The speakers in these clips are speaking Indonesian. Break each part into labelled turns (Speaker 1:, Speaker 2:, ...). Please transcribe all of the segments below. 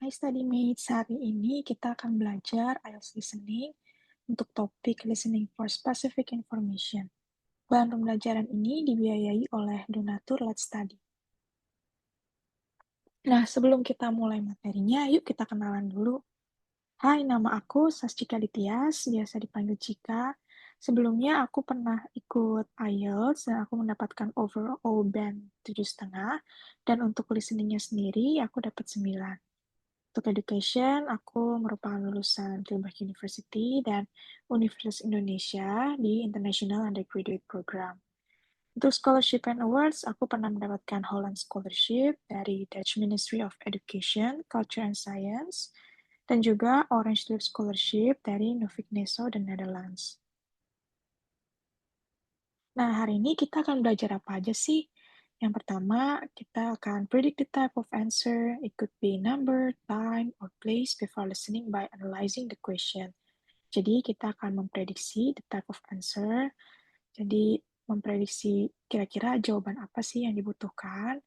Speaker 1: Hai study mates, hari ini kita akan belajar IELTS listening untuk topik listening for specific information. Bahan pembelajaran ini dibiayai oleh donatur Let's Study. Nah, sebelum kita mulai materinya, yuk kita kenalan dulu. Hai, nama aku Saschika Dityas, biasa dipanggil Cika. Sebelumnya aku pernah ikut IELTS dan aku mendapatkan overall band 7,5, dan untuk listeningnya sendiri aku dapat 9. Untuk education, aku merupakan lulusan Tilburg University dan Universitas Indonesia di International Undergraduate Program. Untuk scholarship and awards, aku pernah mendapatkan Holland Scholarship dari Dutch Ministry of Education, Culture and Science, dan juga Orange Tulip Scholarship dari Novik Neso dan Netherlands. Nah, hari ini kita akan belajar apa aja sih? Yang pertama, kita akan predict the type of answer. It could be number, time, or place before listening by analyzing the question. Jadi, kita akan memprediksi the type of answer. Jadi, memprediksi kira-kira jawaban apa sih yang dibutuhkan.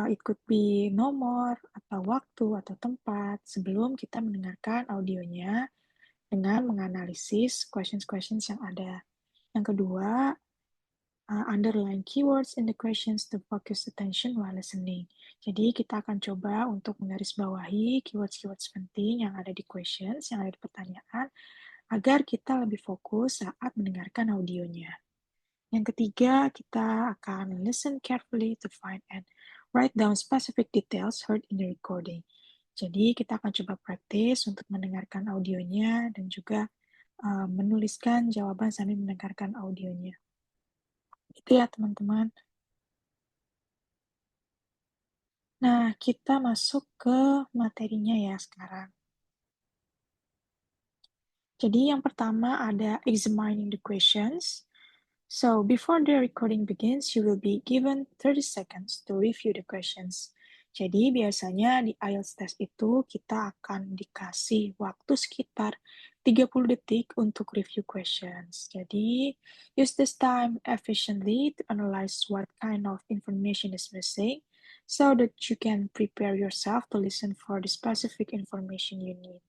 Speaker 1: It could be nomor, atau waktu, atau tempat sebelum kita mendengarkan audionya dengan menganalisis questions-questions yang ada. Yang kedua, underline keywords in the questions to focus attention while listening. Jadi kita akan coba untuk menggarisbawahi keywords-keywords penting yang ada di questions, yang ada di pertanyaan, agar kita lebih fokus saat mendengarkan audionya. Yang ketiga, kita akan listen carefully to find and write down specific details heard in the recording. Jadi kita akan coba praktis untuk mendengarkan audionya dan juga menuliskan jawaban sambil mendengarkan audionya. Itu ya teman-teman. Nah, kita masuk ke materinya ya sekarang. Jadi yang pertama ada examining the questions. So, before the recording begins, you will be given 30 seconds to review the questions. Jadi biasanya di IELTS test itu kita akan dikasih waktu sekitar 30 detik untuk review questions. Jadi, use this time efficiently to analyze what kind of information is missing so that you can prepare yourself to listen for the specific information you need.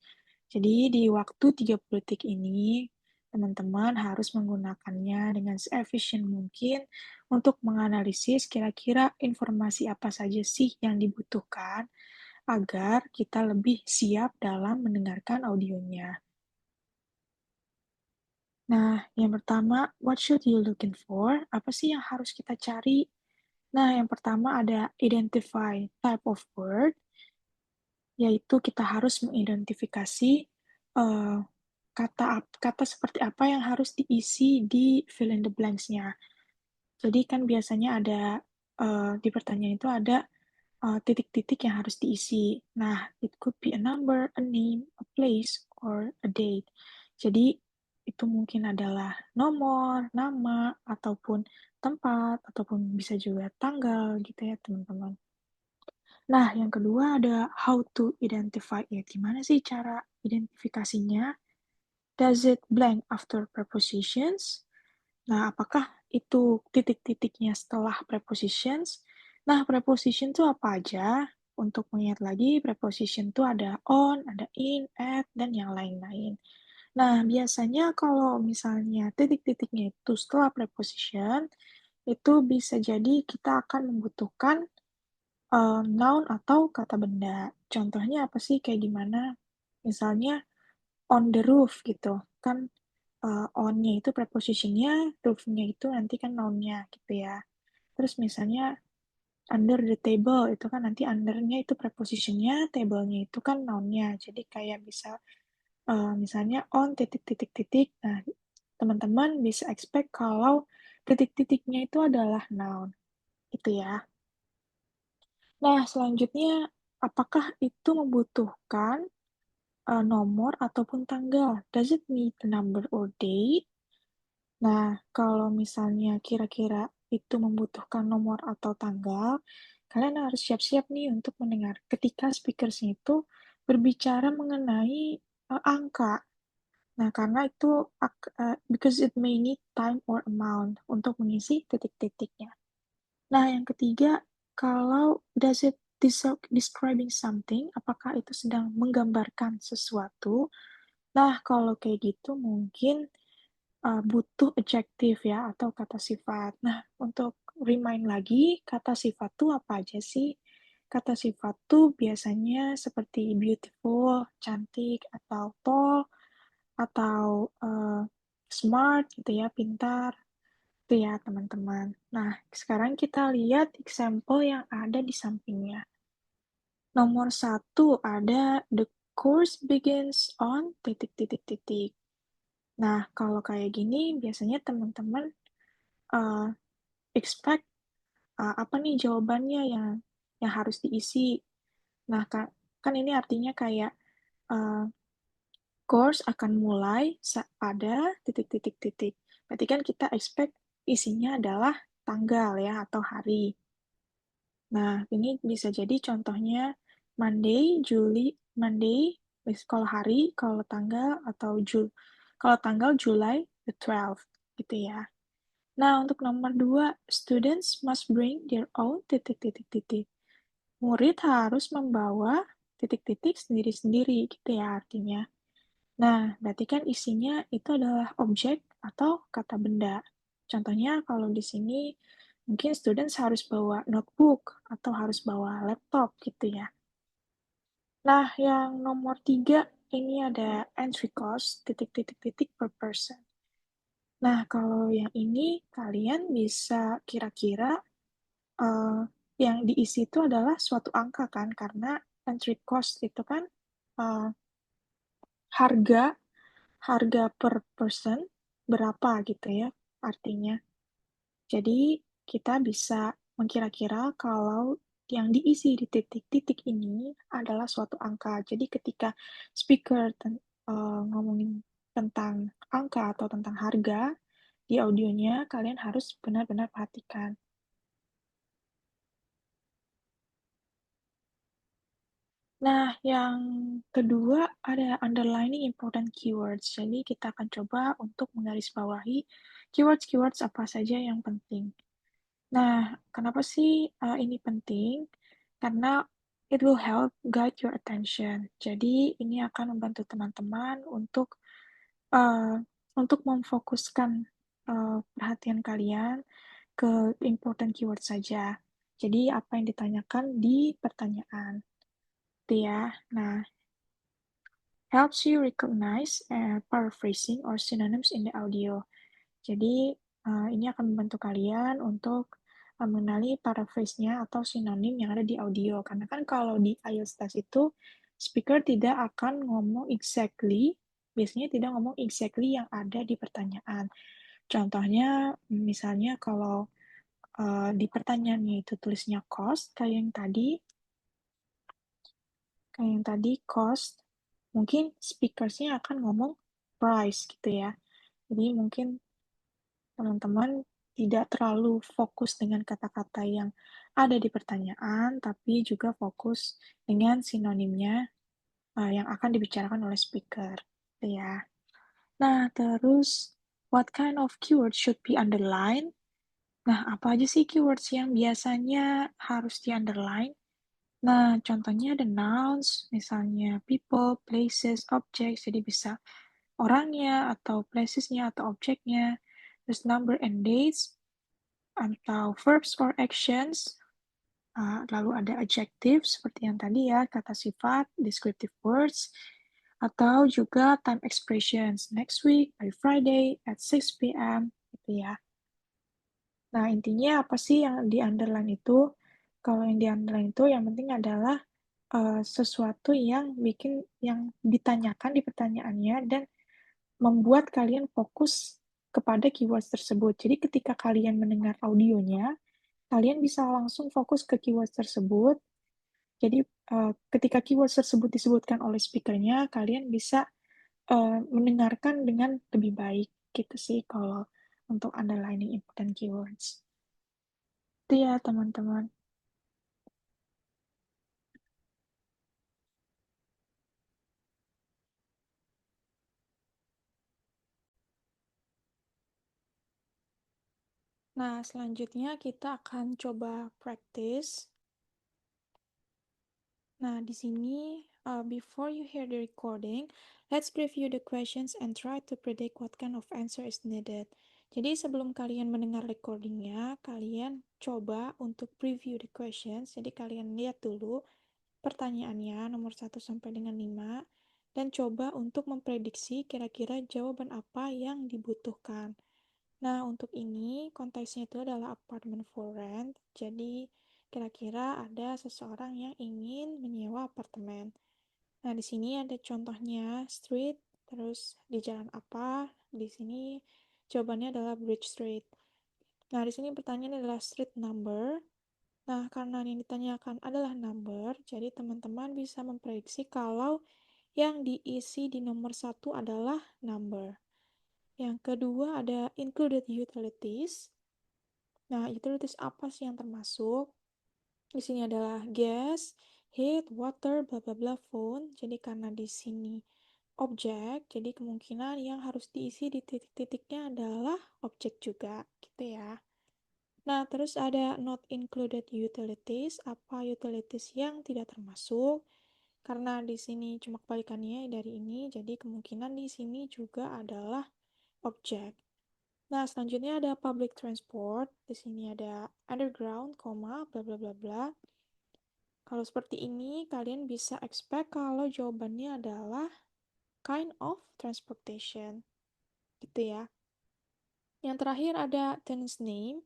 Speaker 1: Jadi di waktu 30 detik ini, teman-teman harus menggunakannya dengan seefisien mungkin untuk menganalisis kira-kira informasi apa saja sih yang dibutuhkan agar kita lebih siap dalam mendengarkan audionya. Nah, yang pertama, what should you looking for? Apa sih yang harus kita cari? Nah, yang pertama ada identify type of word, yaitu kita harus mengidentifikasi uh, kata seperti apa yang harus diisi di fill in the blanks-nya. Jadi kan biasanya ada di pertanyaan itu ada titik-titik yang harus diisi. Nah, it could be a number, a name, a place, or a date. Jadi itu mungkin adalah nomor, nama, ataupun tempat, ataupun bisa juga tanggal gitu ya teman-teman. Nah, yang kedua ada how to identify it. Gimana sih cara identifikasinya? Does it blank after prepositions? Nah, apakah itu titik-titiknya setelah prepositions? Nah, preposition itu apa aja? Untuk mengingat lagi, preposition itu ada on, ada in, at, dan yang lain-lain. Nah, biasanya kalau misalnya titik-titiknya itu setelah preposition, itu bisa jadi kita akan membutuhkan noun atau kata benda. Contohnya apa sih, kayak gimana? Misalnya, on the roof gitu, kan on-nya itu preposition-nya, roof-nya itu nanti kan noun-nya gitu ya. Terus misalnya, under the table, itu kan nanti under-nya itu preposition-nya, table-nya itu kan noun-nya. Jadi kayak bisa, misalnya on titik-titik-titik, nah teman-teman bisa expect kalau titik-titiknya itu adalah noun, gitu ya. Nah, selanjutnya, apakah itu membutuhkan nomor ataupun tanggal? Does it need a number or date? Nah, kalau misalnya kira-kira itu membutuhkan nomor atau tanggal, kalian harus siap-siap nih untuk mendengar ketika speakersnya itu berbicara mengenai angka. Nah, karena itu because it may need time or amount untuk mengisi titik-titiknya. Nah, yang ketiga, kalau does it describing something, apakah itu sedang menggambarkan sesuatu. Nah, kalau kayak gitu mungkin butuh adjektif ya atau kata sifat. Nah, untuk remind lagi, kata sifat tuh apa aja sih? Kata sifat tuh biasanya seperti beautiful, cantik, atau tall, atau smart gitu ya, pintar. Itu ya, teman-teman. Nah, sekarang kita lihat example yang ada di sampingnya. Nomor satu ada the course begins on titik titik titik. Nah, kalau kayak gini biasanya teman-teman uh, expect apa nih jawabannya yang harus diisi. Nah, kan ini artinya kayak uh, course akan mulai pada titik titik titik. Berarti kan kita expect isinya adalah tanggal ya atau hari. Nah, ini bisa jadi contohnya Monday, kalau hari, kalau tanggal, atau kalau tanggal July the 12th, gitu ya. Nah, untuk nomor 2, students must bring their own titik-titik-titik. Murid harus membawa titik-titik sendiri-sendiri, gitu ya artinya. Nah, berarti kan isinya itu adalah objek atau kata benda. Contohnya kalau di sini mungkin students harus bawa notebook atau harus bawa laptop gitu ya. Nah, yang nomor 3 ini ada entry cost titik-titik-titik per person. Nah, kalau yang ini kalian bisa kira-kira uh, yang diisi itu adalah suatu angka kan, karena entry cost itu kan uh, harga harga per person berapa gitu ya artinya. Jadi kita bisa mengkira-kira kalau yang diisi di titik-titik ini adalah suatu angka. Jadi ketika speaker ngomongin tentang angka atau tentang harga di audionya, kalian harus benar-benar perhatikan. Nah, yang kedua ada underlining important keywords. Jadi kita akan coba untuk menggarisbawahi keywords-keywords apa saja yang penting. Nah, kenapa sih ini penting? Karena it will help guide your attention. Jadi ini akan membantu teman-teman uh, untuk memfokuskan perhatian kalian ke important keyword saja. Jadi apa yang ditanyakan di pertanyaan, gitu ya. Nah, helps you recognize paraphrasing or synonyms in the audio. Jadi, ini akan membantu kalian untuk mengenali paraphrase-nya atau sinonim yang ada di audio. Karena kan kalau di IELTS test itu, speaker tidak akan ngomong exactly, biasanya tidak ngomong exactly yang ada di pertanyaan. Contohnya, misalnya kalau di pertanyaannya itu tulisnya cost, kayak yang tadi cost, mungkin speakersnya akan ngomong price gitu ya. Jadi mungkin teman-teman tidak terlalu fokus dengan kata-kata yang ada di pertanyaan, tapi juga fokus dengan sinonimnya yang akan dibicarakan oleh speaker. Gitu ya. Nah, terus what kind of keywords should be underlined? Nah, apa aja sih keywords yang biasanya harus di-underline? Nah, contohnya ada nouns, misalnya people, places, objects, jadi bisa orangnya, atau placesnya, atau objeknya. Terus number and dates, atau verbs or actions. Lalu ada adjective, seperti yang tadi ya, kata sifat, descriptive words, atau juga time expressions, next week, by Friday, at 6 p.m., gitu ya. Nah, intinya apa sih yang di underline itu? Kalau yang di underline itu yang penting adalah sesuatu yang yang ditanyakan di pertanyaannya dan membuat kalian fokus kepada keywords tersebut. Jadi ketika kalian mendengar audionya, kalian bisa langsung fokus ke keywords tersebut. Jadi ketika keywords tersebut disebutkan oleh speakernya, kalian bisa mendengarkan dengan lebih baik. Gitu sih kalau untuk underlining important keywords. Itu ya teman-teman. Nah, selanjutnya kita akan coba practice. Nah, di sini, before you hear the recording, let's preview the questions and try to predict what kind of answer is needed. Jadi sebelum kalian mendengar recordingnya, kalian coba untuk preview the questions. Jadi kalian lihat dulu pertanyaannya nomor 1 sampai dengan 5 dan coba untuk memprediksi kira-kira jawaban apa yang dibutuhkan. Nah, untuk ini konteksnya itu adalah apartment for rent. Jadi kira-kira ada seseorang yang ingin menyewa apartemen. Nah, di sini ada contohnya street, terus di jalan apa? Di sini jawabannya adalah Bridge Street. Nah, di sini pertanyaannya adalah street number. Nah, karena yang ditanyakan adalah number, jadi teman-teman bisa memprediksi kalau yang diisi di nomor 1 adalah number. Yang kedua ada included utilities. Nah, utilities apa sih yang termasuk? Di sini adalah gas, heat, water, bla bla bla, phone. Jadi karena di sini objek, jadi kemungkinan yang harus diisi di titik-titiknya adalah objek juga, gitu ya. Nah, terus ada not included utilities, apa utilities yang tidak termasuk. Karena di sini cuma kebalikannya dari ini, jadi kemungkinan di sini juga adalah objek. Nah, selanjutnya ada public transport. Di sini ada underground, bla bla bla bla. Kalau seperti ini, kalian bisa expect kalau jawabannya adalah kind of transportation. Gitu ya. Yang terakhir ada tenant's name.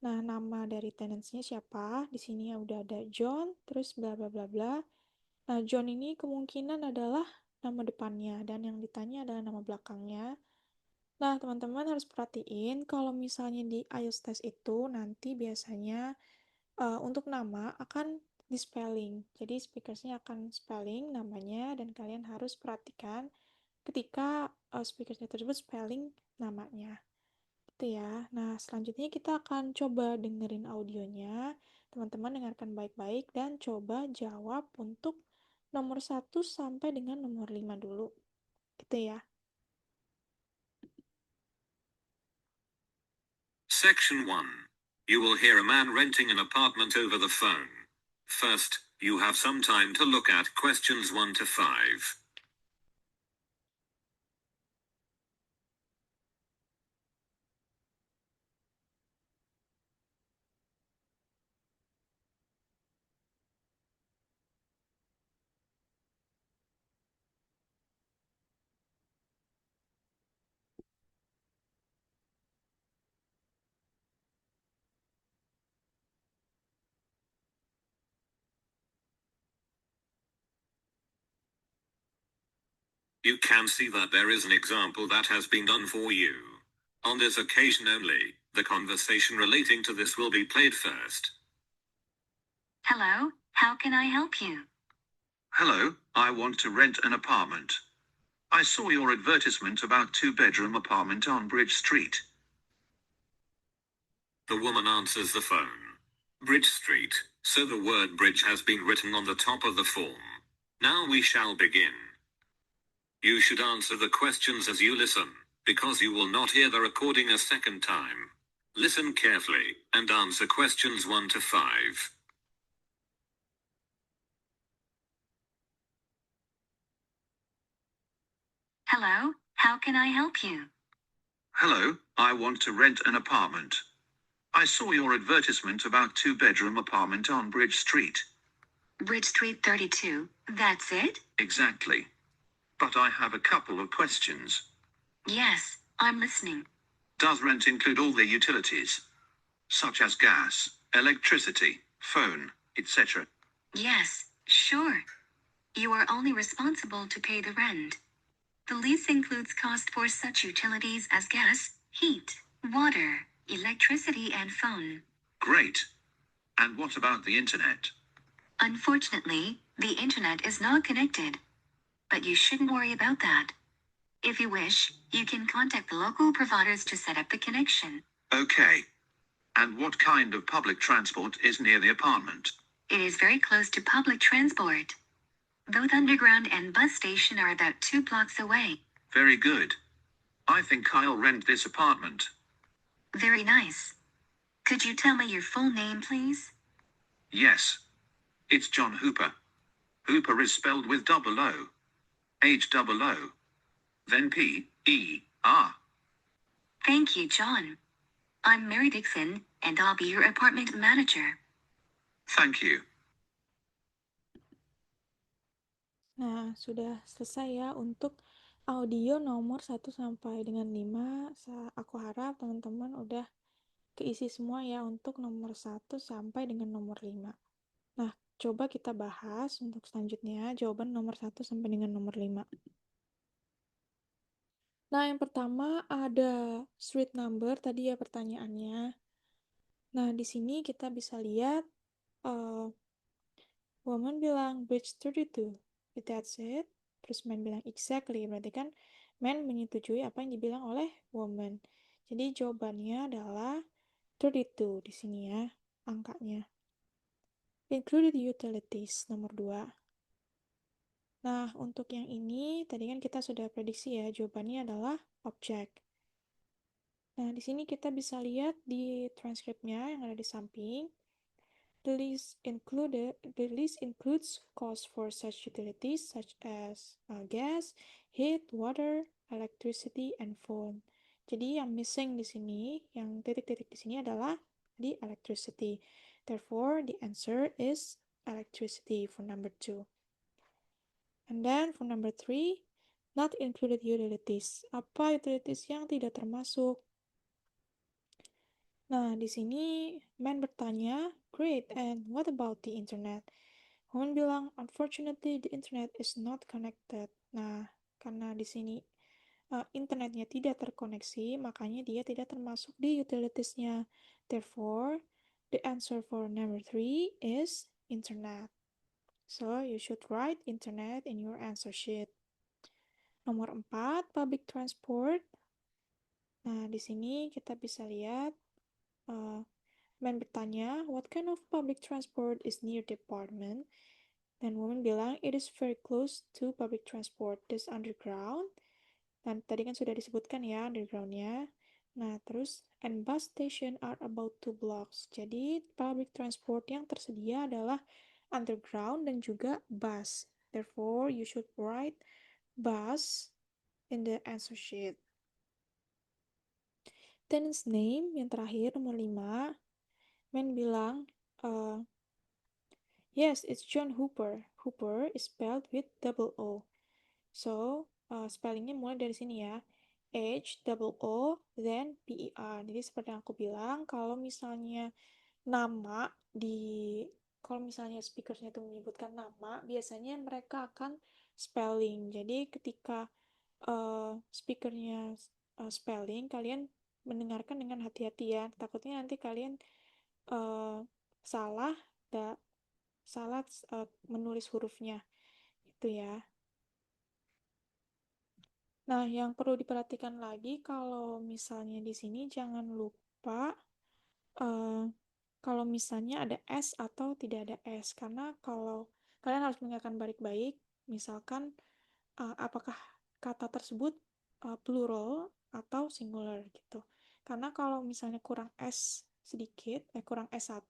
Speaker 1: Nah, nama dari tenants-nya siapa? Di sini udah ada John, terus bla bla bla bla. Nah, John ini kemungkinan adalah nama depannya, dan yang ditanya adalah nama belakangnya. Nah, teman-teman harus perhatiin kalau misalnya di IELTS test itu nanti biasanya untuk nama akan di spelling. Jadi speakersnya akan spelling namanya dan kalian harus perhatikan ketika speakersnya tersebut spelling namanya. Gitu ya. Nah, selanjutnya kita akan coba dengerin audionya. Teman-teman dengarkan baik-baik dan coba jawab untuk nomor 1 sampai dengan nomor 5 dulu. Gitu ya.
Speaker 2: Section 1. You will hear a man renting an apartment over the phone. First, you have some time to look at questions 1 to 5. You can see that there is an example that has been done for you. On this occasion only, the conversation relating to this will be played first.
Speaker 3: Hello, how can I help you?
Speaker 4: Hello, I want to rent an apartment. I saw your advertisement about two-bedroom apartment on Bridge Street.
Speaker 2: The woman answers the phone. Bridge Street, so the word bridge has been written on the top of the form. Now we shall begin. You should answer the questions as you listen, because you will not hear the recording a second time. Listen carefully, and answer questions 1 to 5.
Speaker 3: Hello, how can I help you?
Speaker 4: Hello, I want to rent an apartment. I saw your advertisement about two-bedroom apartment on Bridge Street.
Speaker 3: Bridge Street 32, that's it?
Speaker 4: Exactly. But I have a couple of questions.
Speaker 3: Yes, I'm listening.
Speaker 4: Does rent include all the utilities, such as gas, electricity, phone, etc.?
Speaker 3: Yes, sure. You are only responsible to pay the rent. The lease includes cost for such utilities as gas, heat, water, electricity, and phone.
Speaker 4: Great. And what about the internet?
Speaker 3: Unfortunately, the internet is not connected. But you shouldn't worry about that. If you wish, you can contact the local providers to set up the connection.
Speaker 4: Okay. And what kind of public transport is near the apartment?
Speaker 3: It is very close to public transport. Both underground and bus station are about 2 blocks away.
Speaker 4: Very good. I think I'll rent this apartment.
Speaker 3: Very nice. Could you tell me your full name, please?
Speaker 4: Yes. It's John Hooper. Hooper is spelled with double O. H-double-O. Then P-E-R.
Speaker 3: Thank you, John. I'm Mary Dixon, and I'll be your apartment manager.
Speaker 4: Thank you.
Speaker 1: Nah, sudah selesai ya untuk audio nomor 1 sampai dengan 5. Aku harap teman-teman udah keisi semua ya untuk nomor 1 sampai dengan nomor 5. Nah, coba kita bahas untuk selanjutnya jawaban nomor 1 sampai dengan nomor 5. Nah, yang pertama ada street number tadi ya pertanyaannya. Nah, di sini kita bisa lihat woman bilang bridge 32. That's it. Terus man bilang exactly. Berarti kan man menyetujui apa yang dibilang oleh woman. Jadi jawabannya adalah 32 di sini ya angkanya. Included utilities nomor 2. Nah, untuk yang ini tadi kan kita sudah prediksi ya, jawabannya adalah object. Nah, di sini kita bisa lihat di transkripnya yang ada di samping. The list includes costs for such utilities such as gas, heat, water, electricity, and phone. Jadi yang missing di sini, yang titik-titik di sini adalah di electricity. Therefore, the answer is electricity for number 2. And then for number 3, not included utilities. Apa utilities yang tidak termasuk? Nah, di sini man bertanya, great, and what about the internet? Woman bilang, unfortunately the internet is not connected. Nah, karena di sini internetnya tidak terkoneksi, makanya dia tidak termasuk di utilitiesnya. Therefore, the answer for number 3 is internet. So, you should write internet in your answer sheet. Nomor 4, public transport. Nah, di sini kita bisa lihat man bertanya, what kind of public transport is near the apartment? Dan woman bilang, it is very close to public transport. This underground. Dan tadi kan sudah disebutkan ya undergroundnya. Nah, terus, and bus station are about 2 blocks. Jadi, public transport yang tersedia adalah underground dan juga bus. Therefore, you should write bus in the answer sheet. Tenant's name yang terakhir nomor 5. Man bilang, yes, it's John Hooper. Hooper is spelled with double O. So, spellingnya mulai dari sini ya. H, double O, then P-E-R. Jadi seperti yang aku bilang, kalau misalnya nama kalau misalnya speakersnya itu menyebutkan nama, biasanya mereka akan spelling. Jadi ketika speakernya spelling, kalian mendengarkan dengan hati-hati ya. Takutnya nanti kalian salah menulis hurufnya itu ya. Nah, yang perlu diperhatikan lagi kalau misalnya di sini jangan lupa kalau misalnya ada S atau tidak ada S, karena kalau kalian harus mendengarkan baik-baik, misalkan apakah kata tersebut plural atau singular gitu. Karena kalau misalnya kurang S sedikit, kurang S1,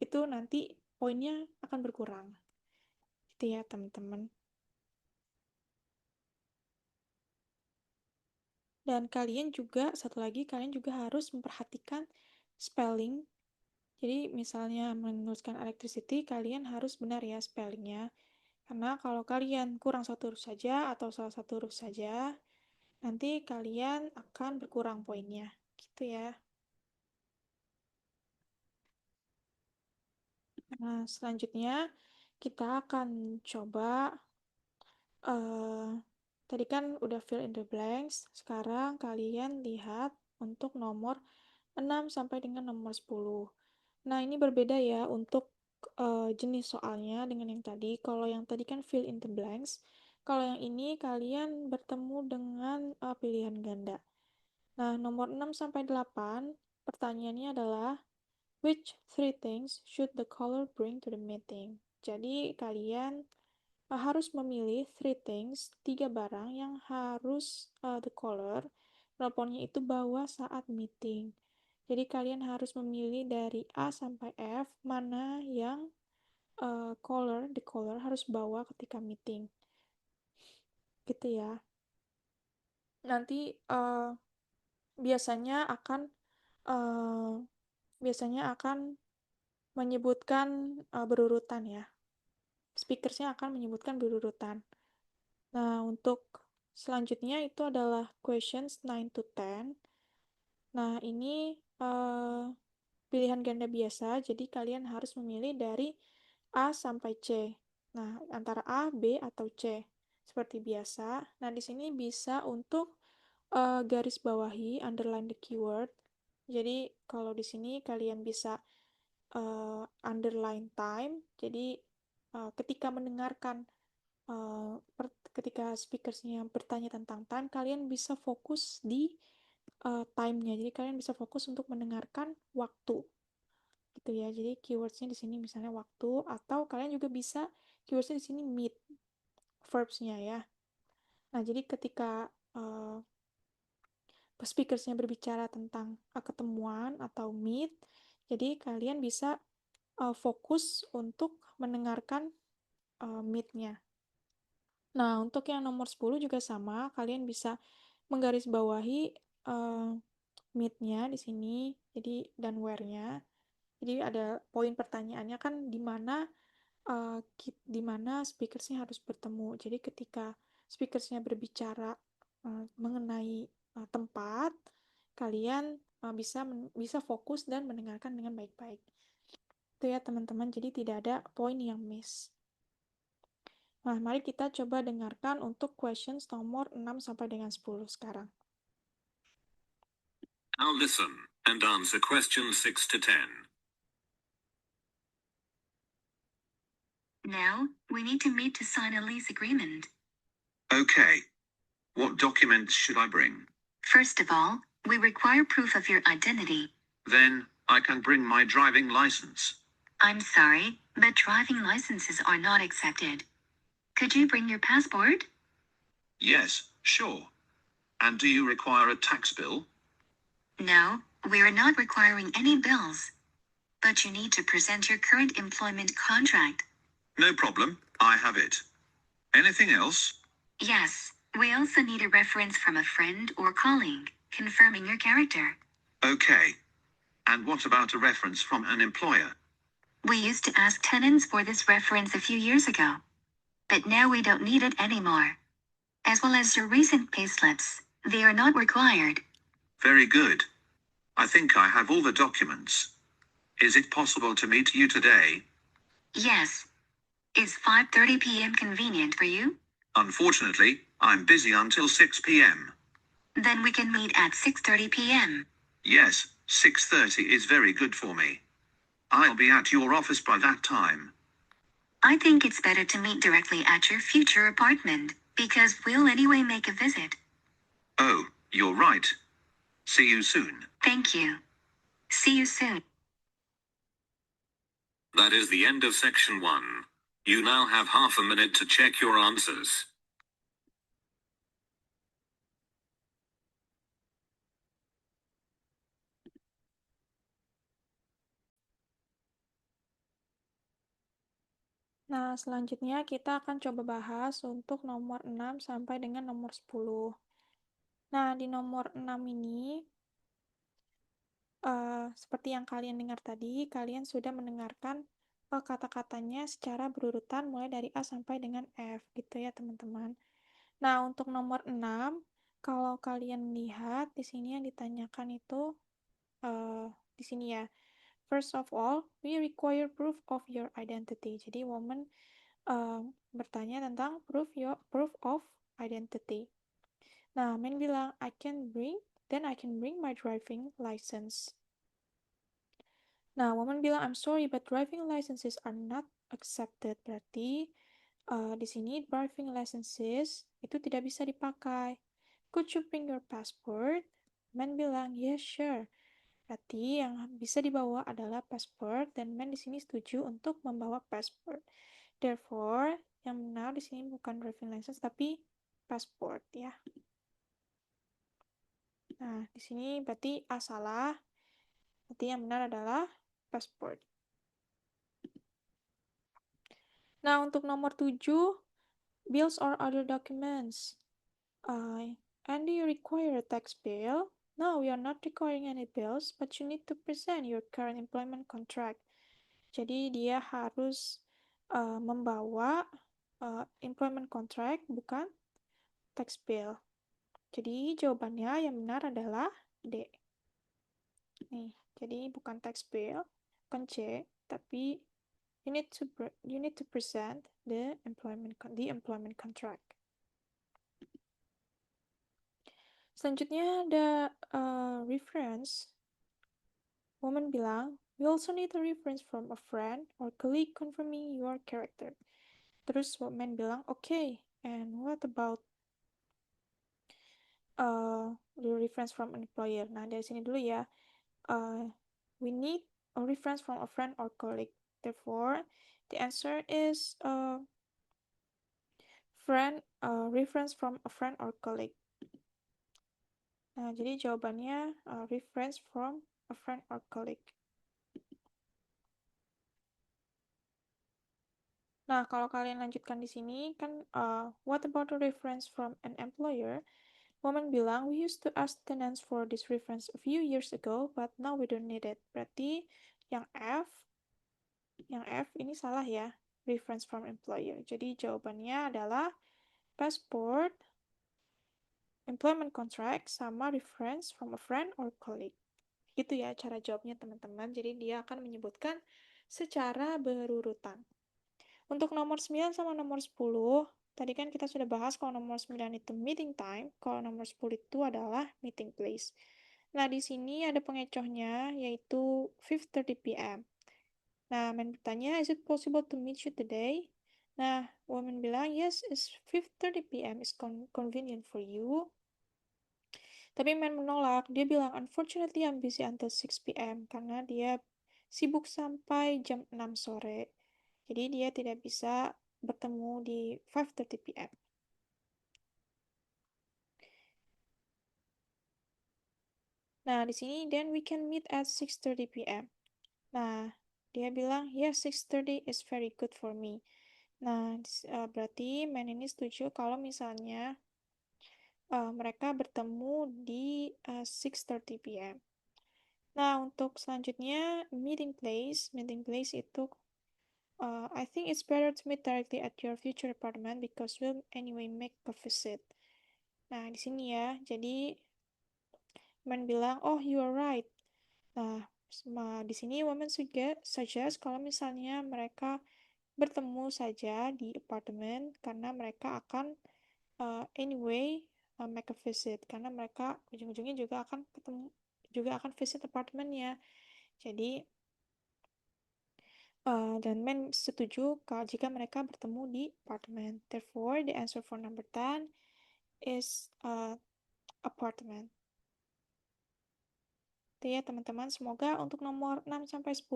Speaker 1: itu nanti poinnya akan berkurang. Itu ya, teman-teman. Dan kalian juga, satu lagi, kalian juga harus memperhatikan spelling. Jadi misalnya menuliskan electricity, kalian harus benar ya spellingnya. Karena kalau kalian kurang satu huruf saja atau salah satu huruf saja, nanti kalian akan berkurang poinnya. Gitu ya. Nah, selanjutnya kita akan coba tadi kan udah fill in the blanks. Sekarang kalian lihat untuk nomor 6 sampai dengan nomor 10. Nah, ini berbeda ya untuk jenis soalnya dengan yang tadi. Kalau yang tadi kan fill in the blanks. Kalau yang ini kalian bertemu dengan pilihan ganda. Nah, nomor 6 sampai 8, pertanyaannya adalah which three things should the caller bring to the meeting? Jadi, kalian harus memilih three things, 3 barang yang harus the caller, teleponnya itu bawa saat meeting. Jadi kalian harus memilih dari A sampai F mana yang the caller harus bawa ketika meeting. Gitu ya. Nanti biasanya akan uh, menyebutkan berurutan ya. Speakersnya akan menyebutkan berurutan. Nah, untuk selanjutnya itu adalah questions 9 to 10. Nah, ini pilihan ganda biasa, jadi kalian harus memilih dari A sampai C. Nah, antara A, B, atau C. Seperti biasa. Nah, di sini bisa untuk garis bawahi, underline the keyword. Jadi, kalau di sini kalian bisa underline time. Jadi, ketika mendengarkan, ketika speakersnya bertanya tentang time, kalian bisa fokus di time-nya. Jadi, kalian bisa fokus untuk mendengarkan waktu. Gitu ya. Jadi, keywords-nya di sini misalnya waktu, atau kalian juga bisa keywords-nya di sini meet, verbs-nya ya. Nah, jadi ketika speakersnya berbicara tentang ketemuan atau meet, jadi kalian bisa fokus untuk mendengarkan meet-nya. Nah, untuk yang nomor 10 juga sama, kalian bisa menggarisbawahi meet-nya di sini, jadi dan where-nya. Jadi ada poin pertanyaannya kan di mana speakersnya harus bertemu. Jadi ketika speakersnya berbicara mengenai tempat, kalian bisa fokus dan mendengarkan dengan baik-baik. Itu ya teman-teman, jadi tidak ada poin yang miss. Nah, mari kita coba dengarkan untuk questions nomor 6 sampai dengan 10 sekarang.
Speaker 2: Now listen and answer questions 6 to 10.
Speaker 3: Now, we need to meet to sign a lease agreement.
Speaker 4: Okay. What documents should I bring?
Speaker 3: First of all, we require proof of your identity.
Speaker 4: Then, I can bring my driving license.
Speaker 3: I'm sorry, but driving licenses are not accepted. Could you bring your passport?
Speaker 4: Yes, sure. And do you require a tax bill?
Speaker 3: No, we're not requiring any bills. But you need to present your current employment contract.
Speaker 4: No problem, I have it. Anything else?
Speaker 3: Yes, we also need a reference from a friend or colleague, confirming your character.
Speaker 4: Okay. And what about a reference from an employer?
Speaker 3: We used to ask tenants for this reference a few years ago. But now we don't need it anymore. As well as your recent payslips, they are not required.
Speaker 4: Very good. I think I have all the documents. Is it possible to meet you today?
Speaker 3: Yes. Is 5:30 p.m. convenient for you?
Speaker 4: Unfortunately, I'm busy until 6 p.m.
Speaker 3: Then we can meet at 6:30 p.m.
Speaker 4: Yes, 6:30 is very good for me. I'll be at your office by that time.
Speaker 3: I think it's better to meet directly at your future apartment, because we'll anyway make a visit.
Speaker 4: Oh, you're right. See you soon.
Speaker 3: Thank you. See you soon.
Speaker 2: That is the end of section 1. You now have half a minute to check your answers.
Speaker 1: Nah, selanjutnya kita akan coba bahas untuk nomor 6 sampai dengan nomor 10. Nah, di nomor 6 ini, seperti yang kalian dengar tadi, kalian sudah mendengarkan kata-katanya secara berurutan mulai dari A sampai dengan F, gitu ya teman-teman. Nah, untuk nomor 6, kalau kalian lihat di sini yang ditanyakan itu, di sini ya, first of all, we require proof of your identity. Jadi, woman bertanya tentang proof of identity. Nah, men bilang then I can bring my driving license. Nah, woman bilang I'm sorry but driving licenses are not accepted. Berarti di sini driving licenses itu tidak bisa dipakai. Could you bring your passport? Men bilang yes sure. Berarti yang bisa dibawa adalah passport dan men di sini setuju untuk membawa passport. Therefore, yang benar di sini bukan driving license tapi passport ya. Nah, di sini berarti A salah. Berarti yang benar adalah passport. Nah, untuk nomor 7, bills or other documents. And do you require a tax bill? No, we are not requiring any bills, but you need to present your current employment contract. Jadi dia harus membawa employment contract, bukan tax bill. Jadi jawabannya yang benar adalah D. Nih, jadi bukan tax bill, bukan C, tapi you need to present the employment contract. Selanjutnya ada reference. Woman bilang, we also need a reference from a friend or colleague confirming your character. Terus woman bilang, okay, and what about the reference from an employer? Nah, dari sini dulu ya. We need a reference from a friend or colleague. Therefore, the answer is reference from a friend or colleague. Nah, jadi jawabannya reference from a friend or colleague. Nah, kalau kalian lanjutkan di sini, kan what about a reference from an employer? Woman bilang, we used to ask tenants for this reference a few years ago, but now we don't need it. Berarti yang F ini salah ya, reference from employer. Jadi jawabannya adalah passport, employment contract, sama reference from a friend or colleague. Gitu ya cara jawabnya teman-teman. Jadi dia akan menyebutkan secara berurutan. Untuk nomor 9 sama nomor 10, tadi kan kita sudah bahas kalau nomor 9 itu meeting time, kalau nomor 10 itu adalah meeting place. Nah, di sini ada pengecohnya, yaitu 5:30 p.m. Nah, men bertanya, is it possible to meet you today? Nah, woman bilang, yes, it's 5:30 p.m. is convenient for you. Tapi men menolak, dia bilang, unfortunately I'm busy until 6 p.m. karena dia sibuk sampai jam 6 sore. Jadi dia tidak bisa bertemu di 5:30 p.m. Nah, di sini then we can meet at 6:30 p.m. Nah, dia bilang, yes, 6:30 is very good for me. Nah, berarti men ini setuju kalau misalnya mereka bertemu di 6:30 p.m. Nah, untuk selanjutnya meeting place itu I think it's better to meet directly at your future apartment because we'll anyway make a visit. Nah, di sini ya. Jadi man bilang, "Oh, you are right." Nah, di sini woman suggest kalau misalnya mereka bertemu saja di apartemen karena mereka akan anyway make a visit karena mereka ujung-ujungnya juga akan ketemu juga akan visit apartemennya. Jadi dan men setuju jika mereka bertemu di apartemen. Therefore, the answer for number 10 is apartment. Itu ya teman-teman, semoga untuk nomor 6 sampai 10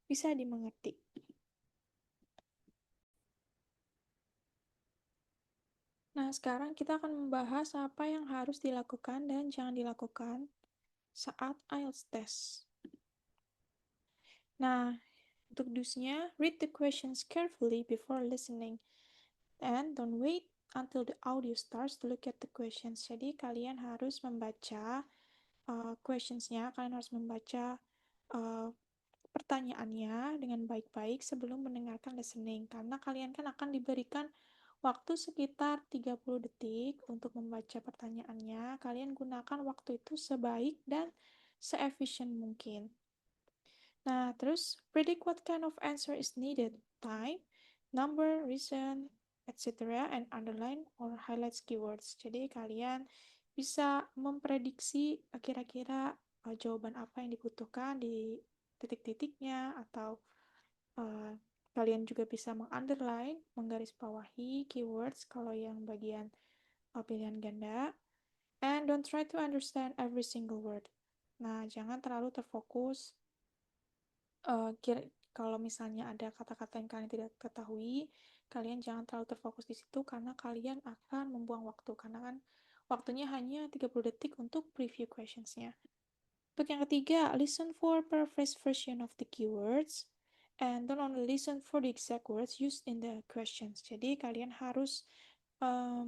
Speaker 1: bisa dimengerti. Nah, sekarang kita akan membahas apa yang harus dilakukan dan jangan dilakukan saat IELTS test. Nah, untuk dusnya, read the questions carefully before listening. And don't wait until the audio starts to look at the questions. Jadi kalian harus membaca questionsnya, kalian harus membaca pertanyaannya dengan baik-baik sebelum mendengarkan listening. Karena kalian kan akan diberikan waktu sekitar 30 detik untuk membaca pertanyaannya. Kalian gunakan waktu itu sebaik dan seefisien mungkin. Nah, terus predict what kind of answer is needed. Time, number, reason, etc. and underline or highlight keywords. Jadi kalian bisa memprediksi kira-kira jawaban apa yang dibutuhkan di titik-titiknya atau kalian juga bisa mengunderline, menggarisbawahi keywords kalau yang bagian pilihan ganda. And don't try to understand every single word. Nah, jangan terlalu terfokus kalau misalnya ada kata-kata yang kalian tidak ketahui, kalian jangan terlalu terfokus di situ karena kalian akan membuang waktu. Karena kan waktunya hanya 30 detik untuk preview questions-nya. Untuk yang ketiga, listen for paraphrase version of the keywords and don't only listen for the exact words used in the questions. Jadi kalian harus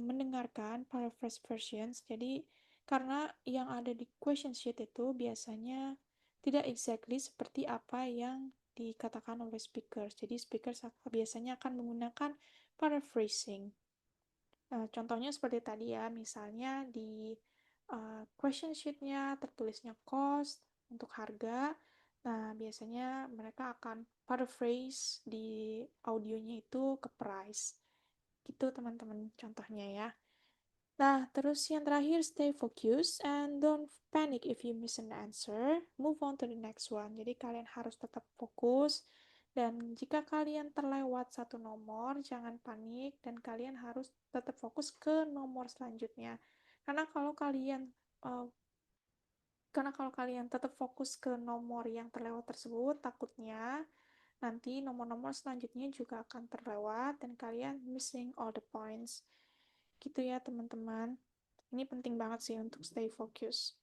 Speaker 1: mendengarkan paraphrase versions. Jadi karena yang ada di question sheet itu biasanya tidak exactly seperti apa yang dikatakan oleh speaker. Jadi speaker biasanya akan menggunakan paraphrasing. Contohnya seperti tadi ya, misalnya di question sheet-nya tertulisnya cost untuk harga. Nah, biasanya mereka akan paraphrase di audionya itu ke price. Gitu teman-teman contohnya ya. Nah, terus yang terakhir, stay focused and don't panic if you miss an answer. Move on to the next one. Jadi kalian harus tetap fokus dan jika kalian terlewat satu nomor, jangan panik dan kalian harus tetap fokus ke nomor selanjutnya. Karena kalau kalian uh, tetap fokus ke nomor yang terlewat tersebut, takutnya nanti nomor-nomor selanjutnya juga akan terlewat dan kalian missing all the points. Gitu ya, teman-teman. Ini penting banget sih untuk stay focus.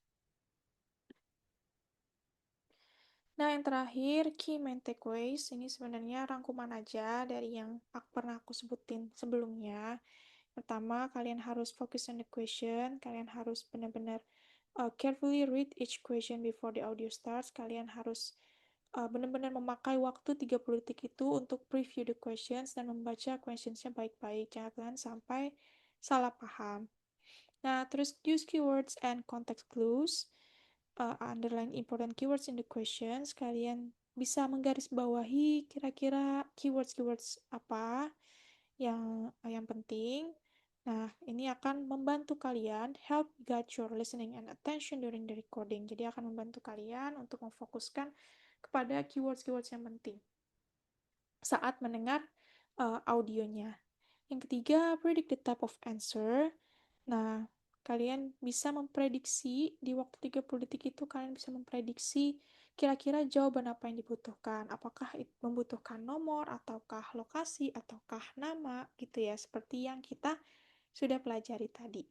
Speaker 1: Nah, yang terakhir, key main takeaways. Ini sebenarnya rangkuman aja dari yang pernah aku sebutin sebelumnya. Pertama, kalian harus fokus on the question. Kalian harus benar-benar carefully read each question before the audio starts. Kalian harus benar-benar memakai waktu 30 detik itu untuk preview the questions dan membaca questionsnya baik-baik. Jangan sampai salah paham. Nah, terus use keywords and context clues. Underline important keywords in the questions. Kalian bisa menggarisbawahi kira-kira keywords-keywords apa yang penting. Nah, ini akan membantu kalian help guide your listening and attention during the recording. Jadi akan membantu kalian untuk memfokuskan kepada keywords-keywords yang penting saat mendengar audionya. Yang ketiga, predict the type of answer. Nah, kalian bisa memprediksi di waktu 30 detik itu kalian bisa memprediksi kira-kira jawaban apa yang dibutuhkan. Apakah membutuhkan nomor ataukah lokasi ataukah nama gitu ya, seperti yang kita sudah pelajari tadi.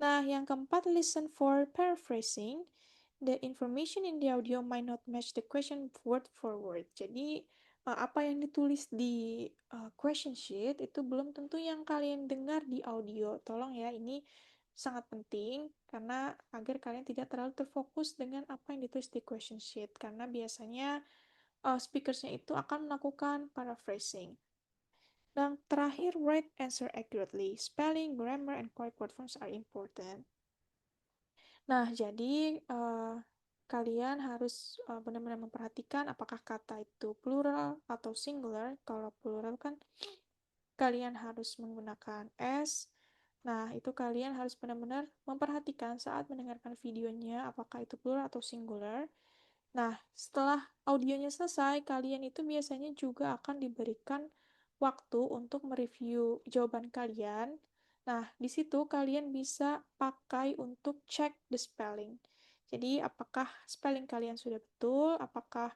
Speaker 1: Nah, yang keempat, listen for paraphrasing. The information in the audio might not match the question word for word. Jadi, apa yang ditulis di question sheet itu belum tentu yang kalian dengar di audio. Tolong ya, ini sangat penting karena agar kalian tidak terlalu terfokus dengan apa yang ditulis di question sheet. Karena biasanya speakersnya itu akan melakukan paraphrasing. Dan terakhir, write answer accurately. Spelling, grammar, and correct word forms are important. Nah, jadi kalian harus benar-benar memperhatikan apakah kata itu plural atau singular. Kalau plural kan kalian harus menggunakan S. Nah, itu kalian harus benar-benar memperhatikan saat mendengarkan videonya apakah itu plural atau singular. Nah, setelah audionya selesai, kalian itu biasanya juga akan diberikan waktu untuk mereview jawaban kalian. Nah, di situ kalian bisa pakai untuk check the spelling. Jadi, apakah spelling kalian sudah betul? Apakah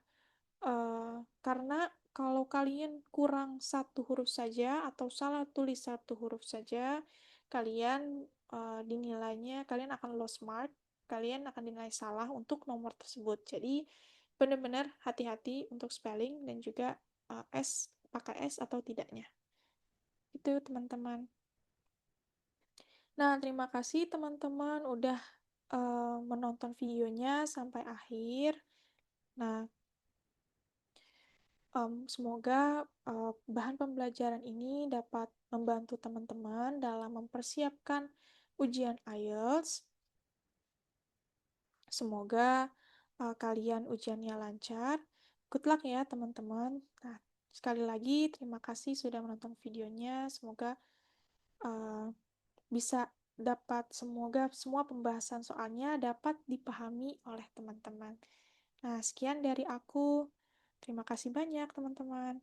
Speaker 1: karena kalau kalian kurang satu huruf saja atau salah tulis satu huruf saja, kalian dinilainya kalian akan lost mark, kalian akan dinilai salah untuk nomor tersebut. Jadi benar-benar hati-hati untuk spelling dan juga S pakai S atau tidaknya. Itu teman-teman. Nah, terima kasih teman-teman udah menonton videonya sampai akhir. Nah, semoga bahan pembelajaran ini dapat membantu teman-teman dalam mempersiapkan ujian IELTS. Semoga kalian ujiannya lancar. Good luck ya teman-teman. Nah, sekali lagi terima kasih sudah menonton videonya. Semoga bisa semoga semua pembahasan soalnya dapat dipahami oleh teman-teman. Nah, sekian dari aku. Terima kasih banyak teman-teman.